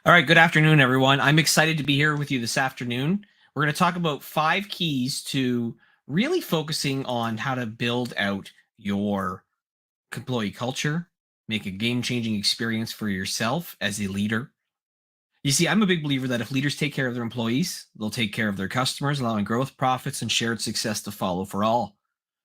All right, good afternoon, everyone. I'm excited to be here with you this afternoon. We're going to talk about 5 keys to really focusing on how to build out your employee culture, make a game changing experience for yourself as a leader. You see, I'm a big believer that if leaders take care of their employees, they'll take care of their customers, allowing growth, profits, and shared success to follow for all.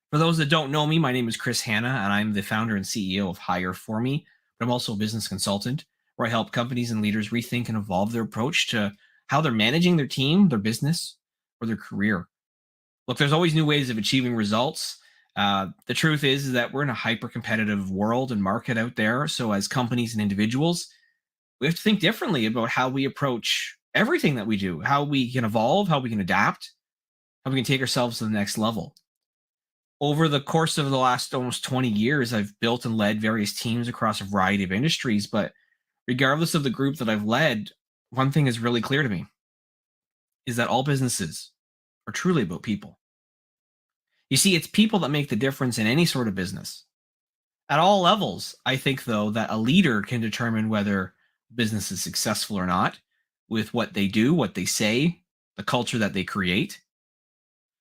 For those that don't know me, my name is Chris Hanna, and I'm the founder and CEO of Hire For Me, but I'm also a business consultant where I help companies and leaders rethink and evolve their approach to how they're managing their team, their business, or their career. Look, there's always new ways of achieving results. The truth is that we're in a hyper competitive world and market out there. So, as companies and individuals, we have to think differently about how we approach everything that we do, how we can evolve, how we can adapt, how we can take ourselves to the next level. Over the course of the last almost 20 years, I've built and led various teams across a variety of industries. But regardless of the group that I've led, one thing is really clear to me is that all businesses are truly about people. You see, it's people that make the difference in any sort of business. At all levels, I think, though, that a leader can determine whether business is successful or not with what they do, what they say, the culture that they create.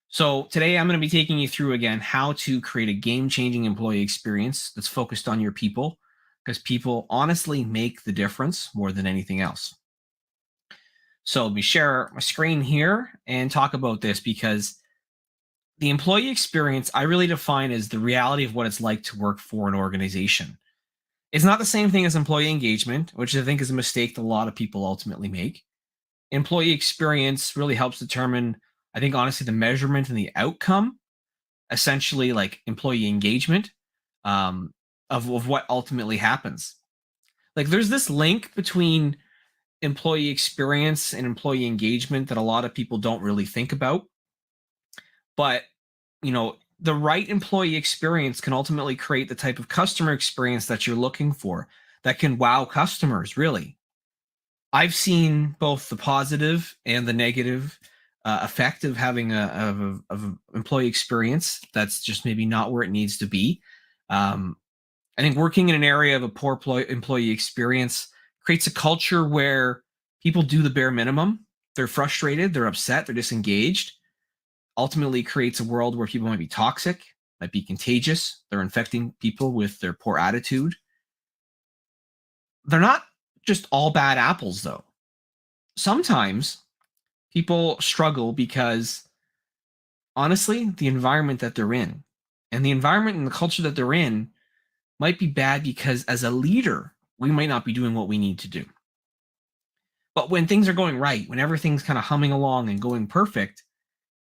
So today I'm going to be taking you through again how to create a game-changing employee experience that's focused on your people, because people honestly make the difference more than anything else. So let me share my screen here and talk about this because the employee experience I really define as the reality of what it's like to work for an organization. It's not the same thing as employee engagement, which I think is a mistake that a lot of people ultimately make. Employee experience really helps determine, I think, honestly, the measurement and the outcome, essentially like employee engagement, of what ultimately happens. Like there's this link between employee experience and employee engagement that a lot of people don't really think about. But, the right employee experience can ultimately create the type of customer experience that you're looking for that can wow customers, really. I've seen both the positive and the negative effect of having of a employee experience that's just maybe not where it needs to be. Um, I think working in an area of a poor employee experience creates a culture where people do the bare minimum. They're frustrated, they're upset, they're disengaged. Ultimately, creates a world where people might be toxic, might be contagious. They're infecting people with their poor attitude. They're not just all bad apples, though. Sometimes people struggle because honestly, the environment that they're in and the environment and the culture that they're in might be bad because as a leader, we might not be doing what we need to do. But when things are going right, when everything's kind of humming along and going perfect,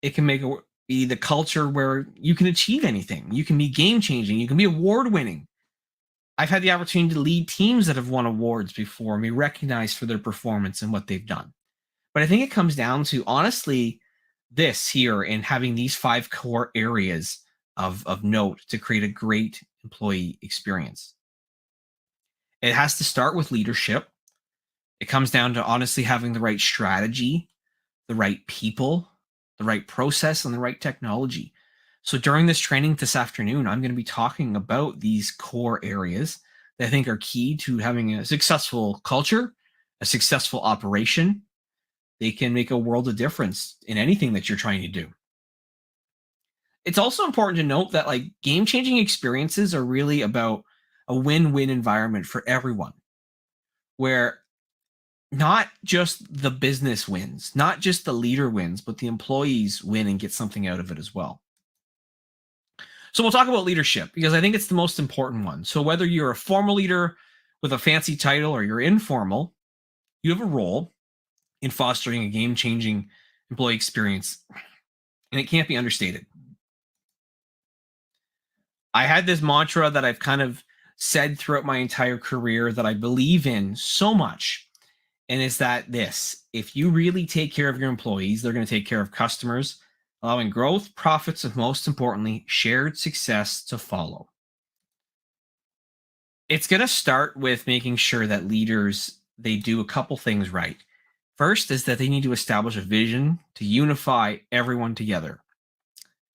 it can be the culture where you can achieve anything. You can be game changing. You can be award winning. I've had the opportunity to lead teams that have won awards before and be recognized for their performance and what they've done. But I think it comes down to honestly this here and having these 5 core areas of note to create a great employee experience. It has to start with leadership. It comes down to honestly having the right strategy, the right people, the right process, and the right technology. So during this training this afternoon, I'm going to be talking about these core areas that I think are key to having a successful culture, a successful operation. They can make a world of difference in anything that you're trying to do. It's also important to note that like game changing experiences are really about a win-win environment for everyone. where not just the business wins, not just the leader wins, but the employees win and get something out of it as well. So we'll talk about leadership because I think it's the most important one. So whether you're a formal leader with a fancy title or you're informal, you have a role in fostering a game-changing employee experience, and it can't be understated. I had this mantra that I've kind of said throughout my entire career that I believe in so much, and it's that this: if you really take care of your employees, they're going to take care of customers, allowing growth, profits, and most importantly, shared success to follow. It's going to start with making sure that leaders they do a couple things right. First is that they need to establish a vision to unify everyone together.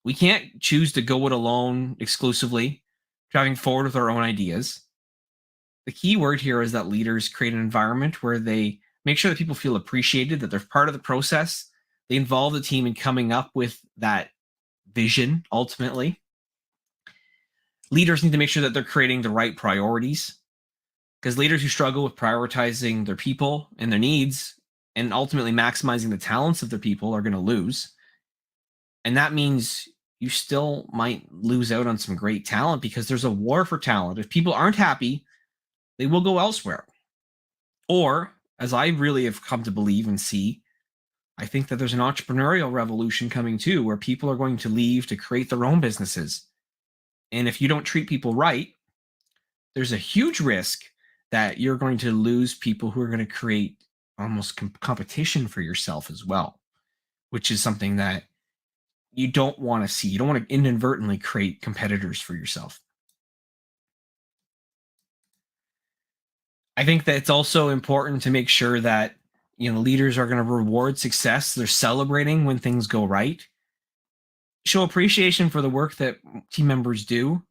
We can't choose to go it alone exclusively, driving forward with our own ideas. The key word here is that leaders create an environment where they make sure that people feel appreciated, that they're part of the process. They involve the team in coming up with that vision ultimately. Leaders need to make sure that they're creating the right priorities because leaders who struggle with prioritizing their people and their needs and ultimately maximizing the talents of their people are going to lose. And that means you still might lose out on some great talent because there's a war for talent. If people aren't happy, they will go elsewhere. Or, as I really have come to believe and see, I think that there's an entrepreneurial revolution coming too, where people are going to leave to create their own businesses. And if you don't treat people right, there's a huge risk that you're going to lose people who are going to create almost competition for yourself as well, which is something that you don't want to see. You don't want to inadvertently create competitors for yourself. I think that it's also important to make sure that leaders are going to reward success. They're celebrating when things go right. Show appreciation for the work that team members do.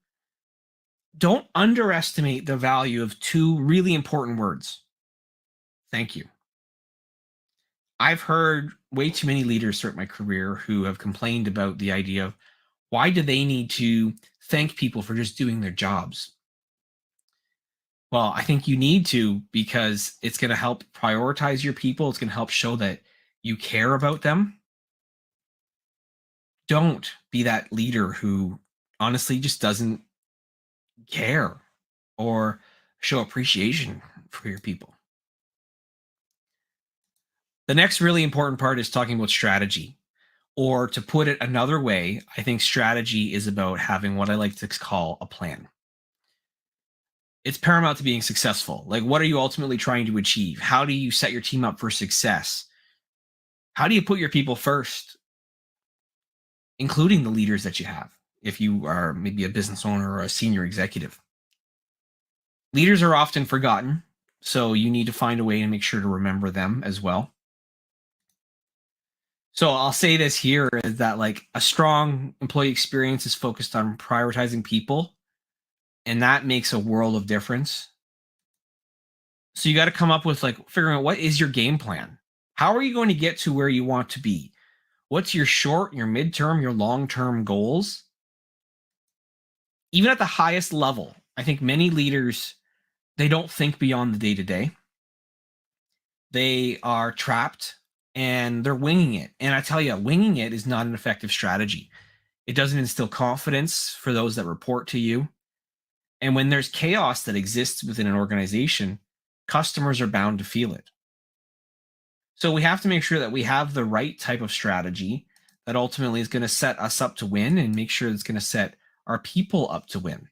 Don't underestimate the value of two really important words. Thank you. I've heard way too many leaders throughout my career who have complained about the idea of why do they need to thank people for just doing their jobs? Well, I think you need to because it's going to help prioritize your people. It's going to help show that you care about them. Don't be that leader who honestly just doesn't care or show appreciation for your people. The next really important part is talking about strategy. Or to put it another way, I think strategy is about having what I like to call a plan. It's paramount to being successful. Like, what are you ultimately trying to achieve? How do you set your team up for success? How do you put your people first, including the leaders that you have, if you are maybe a business owner or a senior executive? Leaders are often forgotten, so you need to find a way to make sure to remember them as well. So I'll say this here is that like a strong employee experience is focused on prioritizing people, and that makes a world of difference. So you got to come up with like figuring out what is your game plan? How are you going to get to where you want to be? What's your short, your midterm, your long-term goals? Even at the highest level, I think many leaders they don't think beyond the day-to-day. They are trapped and they're winging it. And I tell you, winging it is not an effective strategy. It doesn't instill confidence for those that report to you. And when there's chaos that exists within an organization, customers are bound to feel it. So we have to make sure that we have the right type of strategy that ultimately is going to set us up to win and make sure it's going to set our people up to win.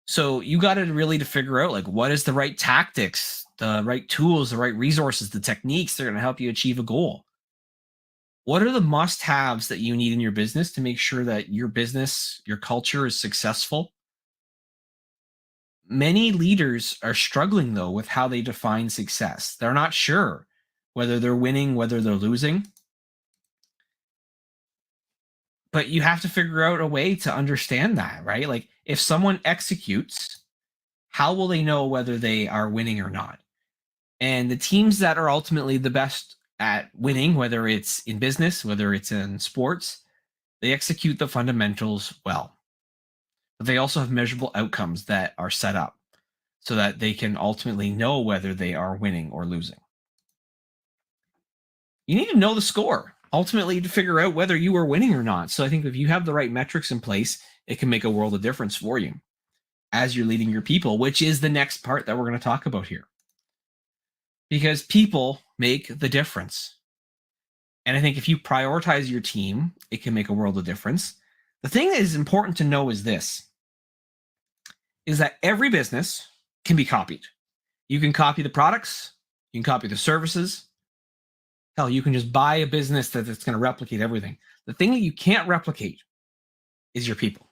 So you got to really to figure out like what is the right tactics, the right tools, the right resources, the techniques that are going to help you achieve a goal. What are the must-haves that you need in your business to make sure that your business, your culture is successful? Many leaders are struggling though with how they define success. They're not sure whether they're winning, whether they're losing. But you have to figure out a way to understand that, right? Like if someone executes, how will they know whether they are winning or not? And the teams that are ultimately the best at winning, whether it's in business, whether it's in sports, they execute the fundamentals well. But they also have measurable outcomes that are set up. so that they can ultimately know whether they are winning or losing. You need to know the score ultimately to figure out whether you are winning or not. So I think if you have the right metrics in place, it can make a world of difference for you as you're leading your people, which is the next part that we're going to talk about here. Because people make the difference. And I think if you prioritize your team, it can make a world of difference. The thing that is important to know is this, is that every business can be copied. You can copy the products, you can copy the services. Hell, you can just buy a business that's going to replicate everything. The thing that you can't replicate is your people.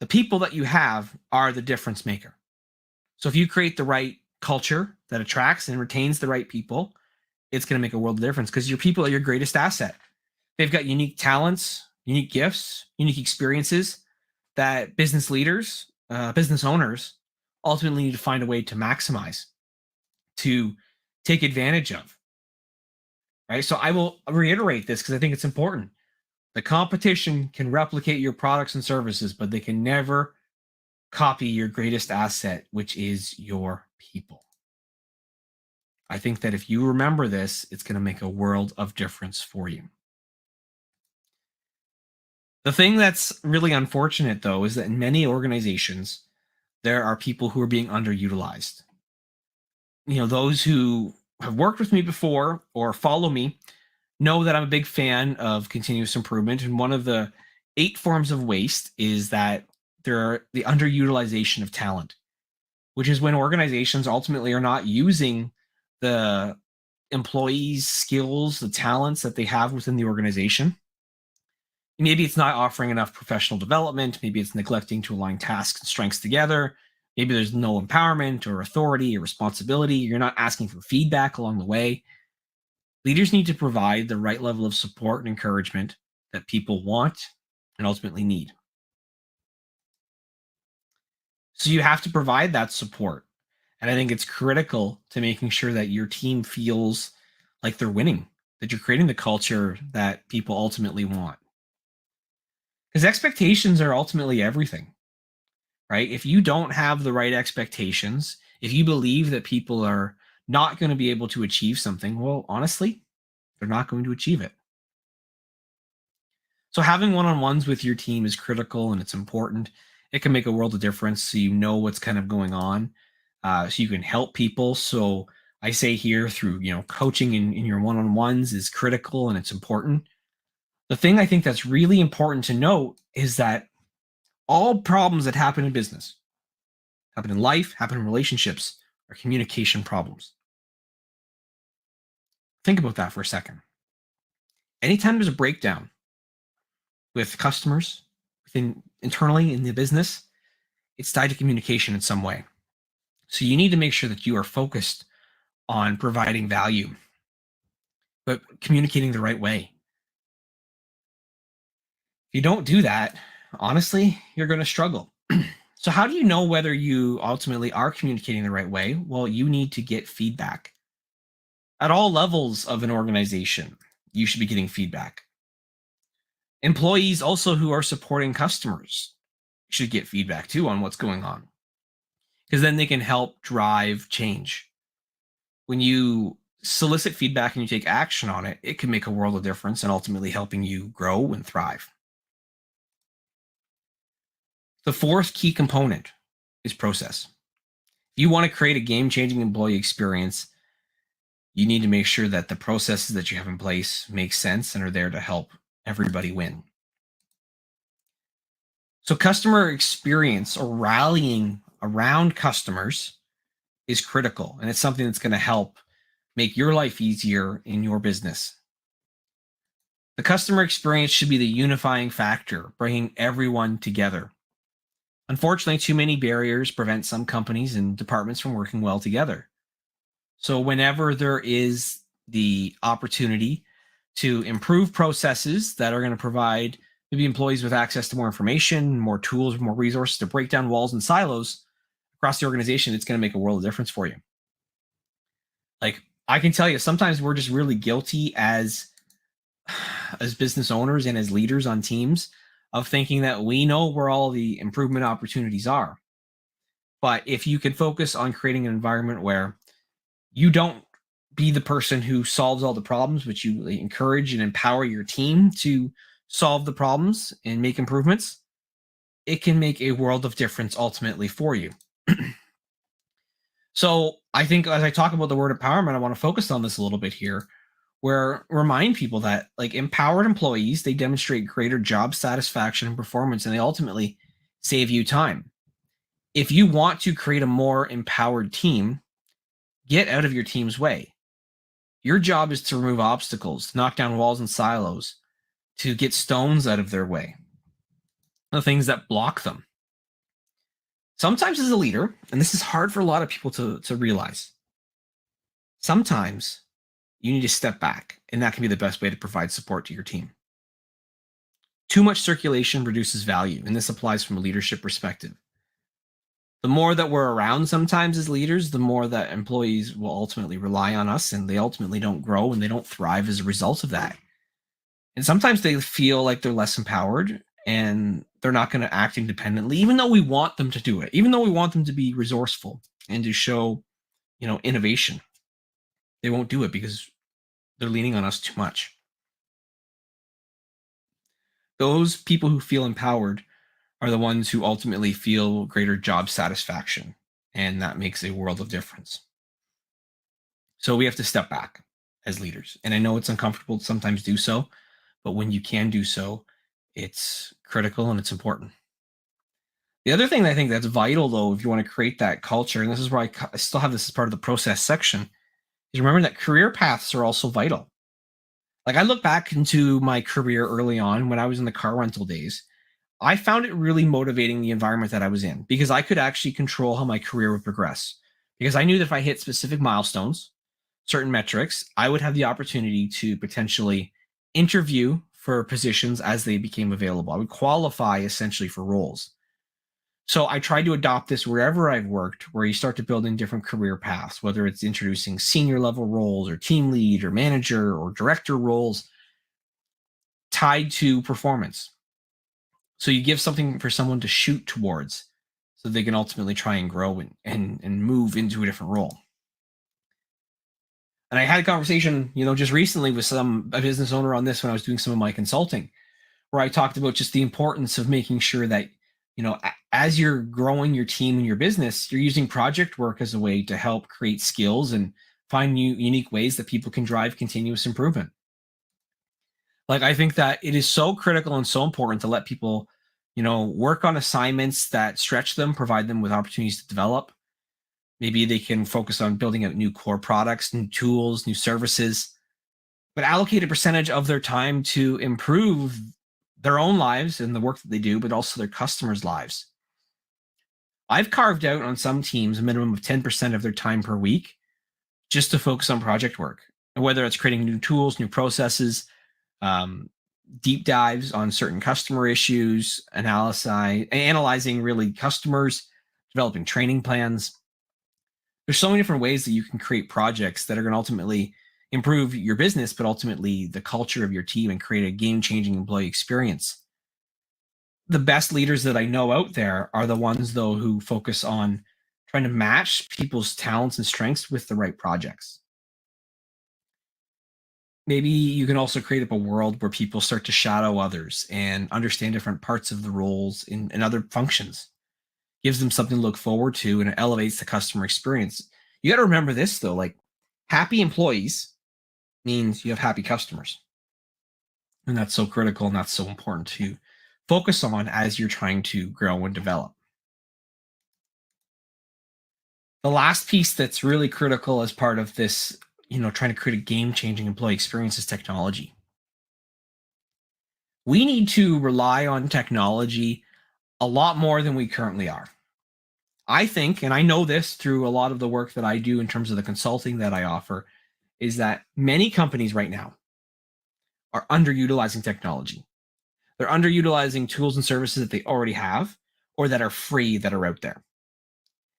The people that you have are the difference maker. So if you create the right culture that attracts and retains the right people, it's going to make a world of difference because your people are your greatest asset. They've got unique talents, unique gifts, unique experiences that business leaders, business owners ultimately need to find a way to maximize, to take advantage of. Right? So I will reiterate this because I think it's important. The competition can replicate your products and services, but they can never copy your greatest asset, which is your people. I think that if you remember this, it's going to make a world of difference for you. The thing that's really unfortunate, though, is that in many organizations, there are people who are being underutilized. You know, those who have worked with me before or follow me know that I'm a big fan of continuous improvement. And one of the 8 forms of waste is that there are the underutilization of talent, which is when organizations ultimately are not using the employees' skills, the talents that they have within the organization. Maybe it's not offering enough professional development. Maybe it's neglecting to align tasks and strengths together. Maybe there's no empowerment or authority or responsibility. You're not asking for feedback along the way. Leaders need to provide the right level of support and encouragement that people want and ultimately need. So you have to provide that support. And I think it's critical to making sure that your team feels like they're winning, that you're creating the culture that people ultimately want. Because expectations are ultimately everything, right? If you don't have the right expectations, if you believe that people are not going to be able to achieve something, well, honestly, they're not going to achieve it. So having one-on-ones with your team is critical and it's important. It can make a world of difference so you know what's kind of going on, so you can help people. So I say here through, coaching in your one-on-ones is critical and it's important. The thing I think that's really important to note is that all problems that happen in business, happen in life, happen in relationships, are communication problems. Think about that for a second. Anytime there's a breakdown with customers, internally in the business, it's tied to communication in some way. So you need to make sure that you are focused on providing value, but communicating the right way. If you don't do that, honestly, you're going to struggle. So how do you know whether you ultimately are communicating the right way? Well, you need to get feedback. At all levels of an organization, you should be getting feedback. Employees also who are supporting customers should get feedback too on what's going on, because then they can help drive change. When you solicit feedback and you take action on it, it can make a world of difference and ultimately helping you grow and thrive. The fourth key component is process. If you want to create a game-changing employee experience, you need to make sure that the processes that you have in place make sense and are there to help everybody win. So customer experience or rallying around customers is critical, and it's something that's going to help make your life easier in your business. The customer experience should be the unifying factor, bringing everyone together. Unfortunately, too many barriers prevent some companies and departments from working well together. So whenever there is the opportunity to improve processes that are going to provide maybe employees with access to more information, more tools, more resources to break down walls and silos across the organization, it's going to make a world of difference for you. Like, I can tell you, sometimes we're just really guilty as business owners and as leaders on teams of thinking that we know where all the improvement opportunities are. But if you can focus on creating an environment where you don't be the person who solves all the problems, but you encourage and empower your team to solve the problems and make improvements, it can make a world of difference ultimately for you. So I think as I talk about the word empowerment, I want to focus on this a little bit here, where remind people that like empowered employees, they demonstrate greater job satisfaction and performance, and they ultimately save you time. If you want to create a more empowered team, get out of your team's way. Your job is to remove obstacles, to knock down walls and silos, to get stones out of their way, the things that block them. Sometimes as a leader, and this is hard for a lot of people to realize, sometimes you need to step back, and that can be the best way to provide support to your team. Too much circulation reduces value, and this applies from a leadership perspective. The more that we're around sometimes as leaders, the more that employees will ultimately rely on us, and they ultimately don't grow and they don't thrive as a result of that. And sometimes they feel like they're less empowered and they're not going to act independently, even though we want them to do it, even though we want them to be resourceful and to show, innovation. They won't do it because they're leaning on us too much. Those people who feel empowered are the ones who ultimately feel greater job satisfaction, and that makes a world of difference. So we have to step back as leaders. And I know it's uncomfortable to sometimes do so, but when you can do so, it's critical and it's important. The other thing that I think that's vital, though, if you want to create that culture, and this is where I still have this as part of the process section, is remember that career paths are also vital. Like I look back into my career early on when I was in the car rental days, I found it really motivating the environment that I was in because I could actually control how my career would progress. Because I knew that if I hit specific milestones, certain metrics, I would have the opportunity to potentially interview for positions as they became available. I would qualify essentially for roles. So I tried to adopt this wherever I've worked, where you start to build in different career paths, whether it's introducing senior level roles or team lead or manager or director roles tied to performance. So you give something for someone to shoot towards so they can ultimately try and grow and move into a different role. And I had a conversation, just recently with a business owner on this when I was doing some of my consulting, where I talked about just the importance of making sure that, as you're growing your team and your business, you're using project work as a way to help create skills and find new unique ways that people can drive continuous improvement. Like I think that it is so critical and so important to let people, work on assignments that stretch them, provide them with opportunities to develop. Maybe they can focus on building out new core products, new tools, new services, but allocate a percentage of their time to improve their own lives and the work that they do, but also their customers' lives. I've carved out on some teams a minimum of 10% of their time per week just to focus on project work, and whether it's creating new tools, new processes, um, deep dives on certain customer issues, analyzing really customers, developing training plans. There's so many different ways that you can create projects that are going to ultimately improve your business, but ultimately the culture of your team and create a game-changing employee experience. The best leaders that I know out there are the ones, though, who focus on trying to match people's talents and strengths with the right projects. Maybe you can also create up a world where people start to shadow others and understand different parts of the roles in other functions. Gives them something to look forward to and it elevates the customer experience. You got to remember this though, like happy employees means you have happy customers. And that's so critical and that's so important to focus on as you're trying to grow and develop. The last piece that's really critical as part of this, trying to create a game-changing employee experience is technology. We need to rely on technology a lot more than we currently are. I think, and I know this through a lot of the work that I do in terms of the consulting that I offer, is that many companies right now are underutilizing technology. They're underutilizing tools and services that they already have or that are free that are out there.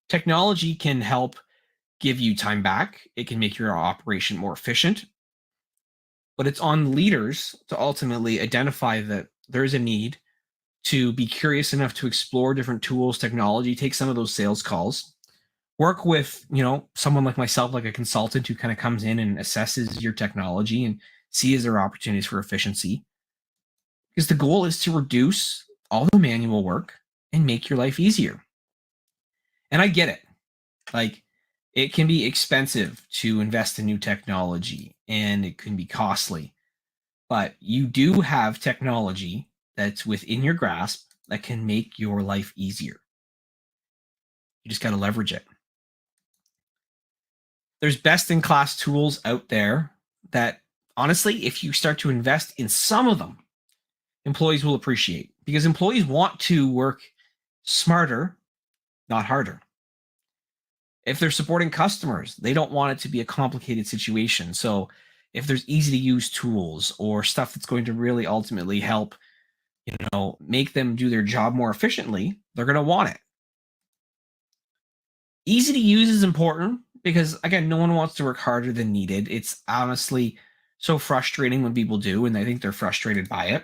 Technology can help give you time back. It can make your operation more efficient, but it's on leaders to ultimately identify that there is a need to be curious enough to explore different tools, technology, take some of those sales calls, work with, someone like myself, like a consultant who kind of comes in and assesses your technology and sees there are opportunities for efficiency. Because the goal is to reduce all the manual work and make your life easier. And I get it. Like, it can be expensive to invest in new technology and it can be costly, but you do have technology that's within your grasp that can make your life easier. You just got to leverage it. There's best in class tools out there that, honestly, if you start to invest in some of them, employees will appreciate, because employees want to work smarter, not harder. If they're supporting customers, they don't want it to be a complicated situation. So if there's easy to use tools or stuff that's going to really ultimately help, make them do their job more efficiently, they're going to want it. Easy to use is important because, again, no one wants to work harder than needed. It's honestly so frustrating when people do, and I think they're frustrated by it.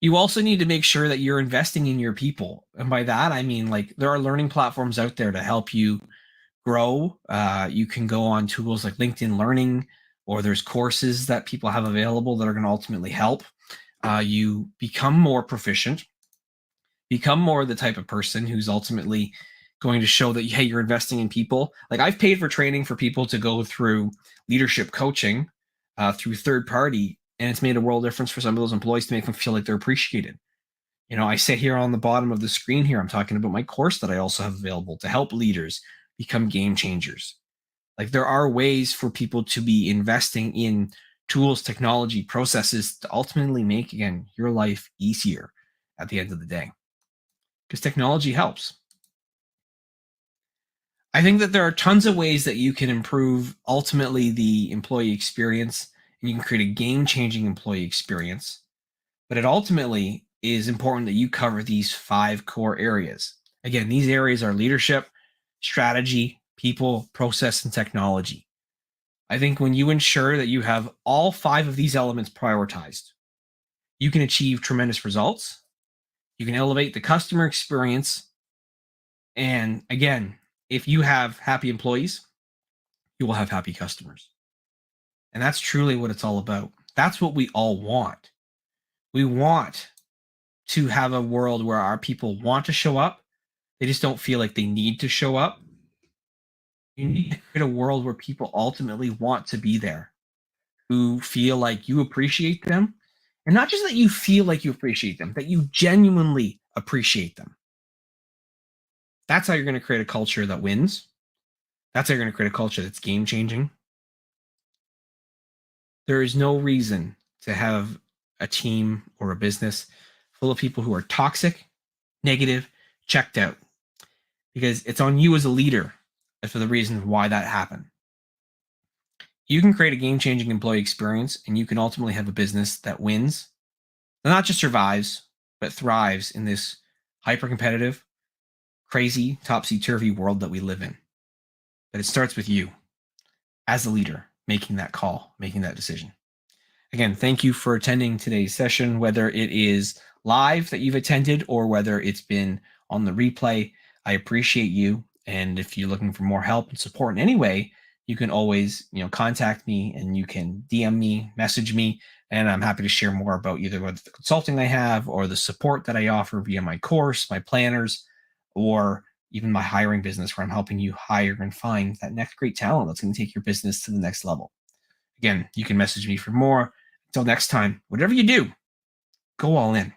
You also need to make sure that you're investing in your people. And by that, I mean, like, there are learning platforms out there to help you grow. You can go on tools like LinkedIn Learning, or there's courses that people have available that are going to ultimately help you become more proficient, become more the type of person who's ultimately going to show that, hey, you're investing in people. Like, I've paid for training for people to go through leadership coaching through third party, and it's made a world difference for some of those employees to make them feel like they're appreciated. I sit here on the bottom of the screen here, I'm talking about my course that I also have available to help leaders become game changers. Like, there are ways for people to be investing in tools, technology, processes to ultimately make, again, your life easier at the end of the day, because technology helps. I think that there are tons of ways that you can improve ultimately the employee experience, and you can create a game-changing employee experience. But it ultimately is important that you cover these 5 core areas. Again, these areas are leadership, strategy, people, process, and technology. I think when you ensure that you have all 5 of these elements prioritized, you can achieve tremendous results. You can elevate the customer experience. And again, if you have happy employees, you will have happy customers. And that's truly what it's all about. That's what we all want. We want to have a world where our people want to show up. They just don't feel like they need to show up. You need to create a world where people ultimately want to be there, who feel like you appreciate them. And not just that you feel like you appreciate them, that you genuinely appreciate them. That's how you're going to create a culture that wins. That's how you're going to create a culture that's game changing. There is no reason to have a team or a business full of people who are toxic, negative, checked out, because it's on you as a leader as for the reasons why that happened. You can create a game-changing employee experience, and you can ultimately have a business that wins, not just survives, but thrives in this hyper-competitive, crazy, topsy-turvy world that we live in. But it starts with you as the leader making that call, making that decision. Again, thank you for attending today's session, whether it is live that you've attended or whether it's been on the replay. I appreciate you. And if you're looking for more help and support in any way, you can always, contact me, and you can DM me, message me, and I'm happy to share more about either the consulting I have or the support that I offer via my course, my planners, or even my hiring business, where I'm helping you hire and find that next great talent that's going to take your business to the next level. Again, you can message me for more. Until next time, whatever you do, go all in.